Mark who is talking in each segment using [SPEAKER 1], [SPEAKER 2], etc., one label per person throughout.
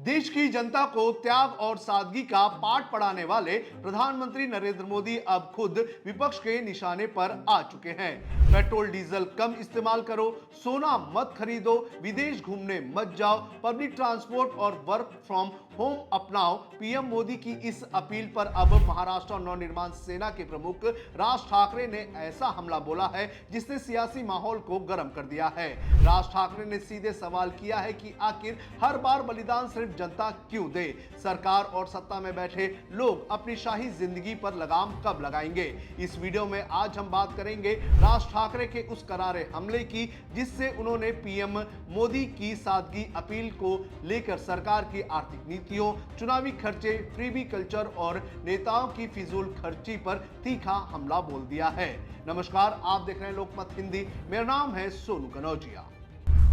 [SPEAKER 1] देश की जनता को त्याग और सादगी का पाठ पढ़ाने वाले प्रधानमंत्री नरेंद्र मोदी अब खुद विपक्ष के निशाने पर आ चुके हैं। पेट्रोल डीजल कम इस्तेमाल करो, सोना मत खरीदो, विदेश घूमने मत जाओ, पब्लिक ट्रांसपोर्ट और वर्क फ्रॉम होम अपनाओ। पीएम मोदी की इस अपील पर अब महाराष्ट्र नवनिर्माण सेना के प्रमुख राज ठाकरे ने ऐसा हमला बोला है जिसने सियासी माहौल को गर्म कर दिया है। राज ठाकरे ने सीधे सवाल किया है कि आखिर हर बार बलिदान सिर्फ जनता क्यों दे? सरकार और सत्ता में बैठे लोग अपनी शाही जिंदगी पर लगाम कब लगाएंगे? इस वीडियो में आज हम बात करेंगे राज ठाकरे के उस करारे हमले की जिससे उन्होंने पीएम मोदी की सादगी अपील को लेकर सरकार की आर्थिक नीतियों, चुनावी खर्चे, फ्रीबी कल्चर और नेताओं की फिजूल खर्ची पर तीखा हमला बोल दिया है। नमस्कार, आप देख रहे हैं लोकमत हिंदी। मेरा नाम है सोनू कनौजिया।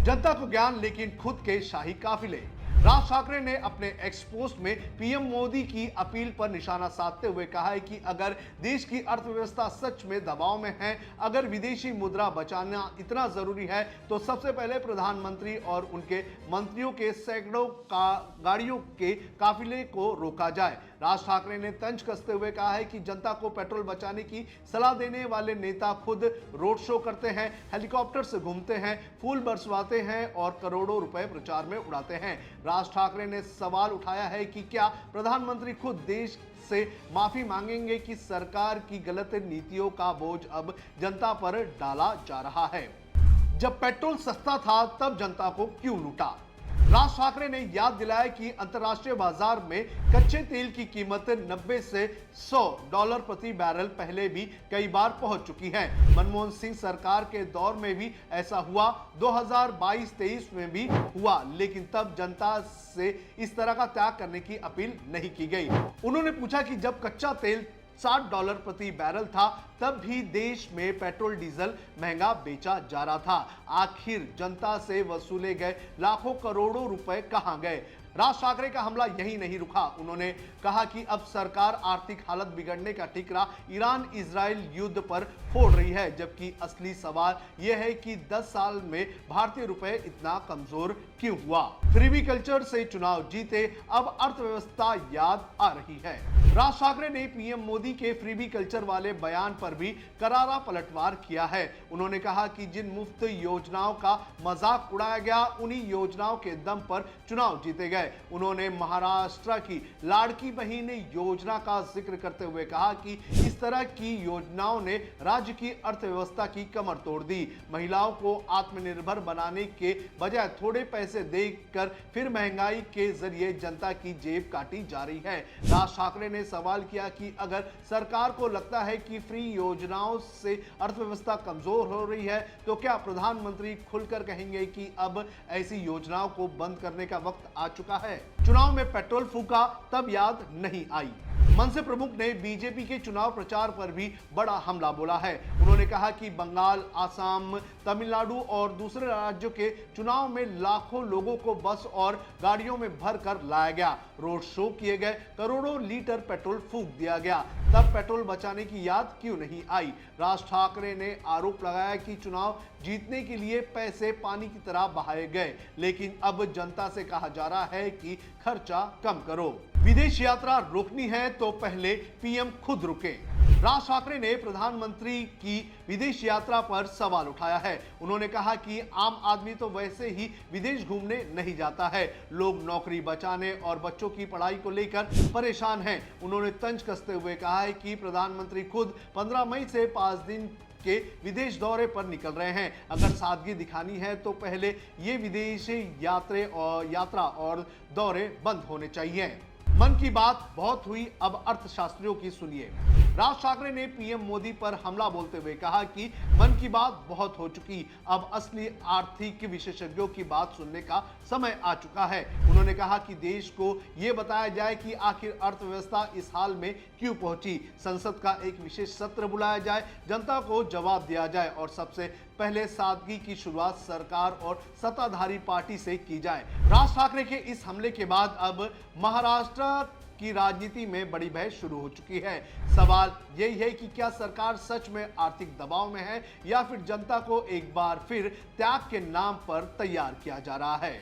[SPEAKER 1] जनता को ज्ञान लेकिन खुद के शाही काफिले। राज ठाकरे ने अपने एक्स पोस्ट में पीएम मोदी की अपील पर निशाना साधते हुए कहा है कि अगर देश की अर्थव्यवस्था सच में दबाव में है, अगर विदेशी मुद्रा बचाना इतना जरूरी है तो सबसे पहले प्रधानमंत्री और उनके मंत्रियों के सैकड़ों गाड़ियों के काफिले को रोका जाए। राज ठाकरे ने तंज कसते हुए कहा है कि जनता को पेट्रोल बचाने की सलाह देने वाले नेता खुद रोड शो करते हैं, हेलीकॉप्टर से घूमते हैं, फूल बरसवाते हैं और करोड़ों रुपए प्रचार में उड़ाते हैं। राज ठाकरे ने सवाल उठाया है कि क्या प्रधानमंत्री खुद देश से माफी मांगेंगे कि सरकार की गलत नीतियों का बोझ अब जनता पर डाला जा रहा है। जब पेट्रोल सस्ता था तब जनता को क्यों लूटा? राज ठाकरे ने याद दिलाया कि अंतर्राष्ट्रीय बाजार में कच्चे तेल की कीमत 90 से $100 प्रति बैरल पहले भी कई बार पहुंच चुकी है। मनमोहन सिंह सरकार के दौर में भी ऐसा हुआ, 2022-23 में भी हुआ, लेकिन तब जनता से इस तरह का त्याग करने की अपील नहीं की गई। उन्होंने पूछा कि जब कच्चा तेल $60 प्रति बैरल था तब भी देश में पेट्रोल डीजल महंगा बेचा जा रहा था। आखिर जनता से वसूले गए लाखों करोड़ों रुपए कहां गए? राज ठाकरे का हमला यही नहीं रुका। उन्होंने कहा कि अब सरकार आर्थिक हालत बिगड़ने का ठिकरा ईरान इजराइल युद्ध पर फोड़ रही है, जबकि असली सवाल यह है कि 10 साल में भारतीय रुपए इतना कमजोर क्यों हुआ? फ्रीबी कल्चर से चुनाव जीते, अब अर्थव्यवस्था याद आ रही है। राज ठाकरे ने पीएम मोदी के फ्रीबी कल्चर वाले बयान पर भी करारा पलटवार किया है। उन्होंने कहा कि जिन मुफ्त योजनाओं का मजाक उड़ाया गया, उन्हीं योजनाओं के दम पर चुनाव जीते गए। उन्होंने महाराष्ट्र की लाड़की बहन योजना का जिक्र करते हुए कहा कि इस तरह की योजनाओं ने राज्य की अर्थव्यवस्था की कमर तोड़ दी। महिलाओं को आत्मनिर्भर बनाने के बजाय थोड़े पैसे देकर फिर महंगाई के जरिए जनता की जेब काटी जा रही है। राज ठाकरे ने सवाल किया कि अगर सरकार को लगता है कि फ्री योजनाओं से अर्थव्यवस्था कमजोर हो रही है तो क्या प्रधानमंत्री खुलकर कहेंगे कि अब ऐसी योजनाओं को बंद करने का वक्त आ चुका है? चुनाव में पेट्रोल फूका तब याद नहीं आई। मनसे प्रमुख ने बीजेपी के चुनाव प्रचार पर भी बड़ा हमला बोला है। उन्होंने कहा कि बंगाल, आसाम, तमिलनाडु और दूसरे राज्यों के चुनाव में लाखों लोगों को बस और गाड़ियों में भरकर लाया गया, रोड शो किए गए, करोड़ों लीटर पेट्रोल फूंक दिया गया, तब पेट्रोल बचाने की याद क्यों नहीं आई? राज ठाकरे ने आरोप लगाया कि चुनाव जीतने के लिए पैसे पानी की तरह बहाए गए, लेकिन अब जनता से कहा जा रहा है कि खर्चा कम करो। विदेश यात्रा रोकनी है तो पहले पीएम खुद रुके। राज ठाकरे ने प्रधानमंत्री की विदेश यात्रा पर सवाल उठाया है। उन्होंने कहा कि आम आदमी तो वैसे ही विदेश घूमने नहीं जाता है, लोग नौकरी बचाने और बच्चों की पढ़ाई को लेकर परेशान हैं। उन्होंने तंज कसते हुए कहा है कि प्रधानमंत्री खुद 15 मई से 5 दिन के विदेश दौरे पर निकल रहे हैं। अगर सादगी दिखानी है तो पहले ये विदेशी यात्रा और दौरे बंद होने चाहिए। मन की बात बहुत हुई, अब अर्थशास्त्रियों की सुनिए। राज ठाकरे ने पीएम मोदी पर हमला बोलते हुए कहा कि मन की बात बहुत हो चुकी, अब असली आर्थिक विशेषज्ञों की बात सुनने का समय आ चुका है। उन्होंने कहा कि देश को यह बताया जाए कि आखिर अर्थव्यवस्था इस हाल में क्यों पहुंची, संसद का एक विशेष सत्र बुलाया जाए, जनता को जवाब दिया जाए और सबसे पहले सादगी की शुरुआत सरकार और सत्ताधारी पार्टी से की जाए। राज ठाकरे के इस हमले के बाद अब महाराष्ट्र की राजनीति में बड़ी बहस शुरू हो चुकी है। सवाल यही है कि क्या सरकार सच में आर्थिक दबाव में है या फिर जनता को एक बार फिर त्याग के नाम पर तैयार किया जा रहा है।